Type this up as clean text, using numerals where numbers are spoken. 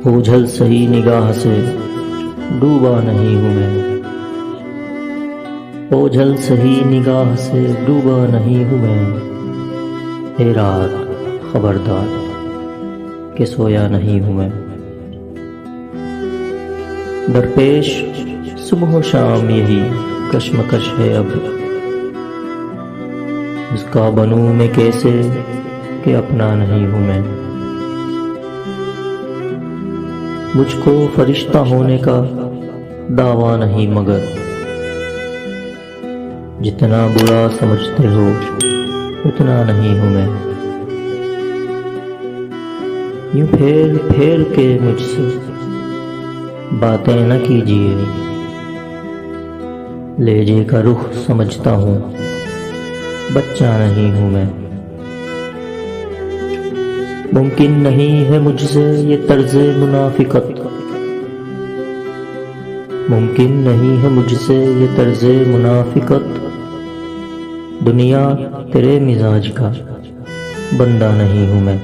ओझल सही निगाह से डूबा नहीं हूँ मैं। ओझल सही निगाह से डूबा नहीं हूँ मैं। हे रात खबरदार कि सोया नहीं हूँ मैं। दरपेश सुबह शाम यही कश्मकश है अब, उसका बनूं मैं कैसे कि अपना नहीं हूँ मैं। मुझको फरिश्ता होने का दावा नहीं, मगर जितना बुरा समझते हो उतना नहीं हूँ मैं। यूं फेर फेर के मुझसे बातें न कीजिए, लहजे का रुख समझता हूँ, बच्चा नहीं हूँ मैं। मुमकिन नहीं है मुझसे ये तर्ज़े मुनाफिकत, मुमकिन नहीं है मुझसे ये तर्ज़े मुनाफिकत। दुनिया तेरे मिजाज का बंदा नहीं हूँ मैं।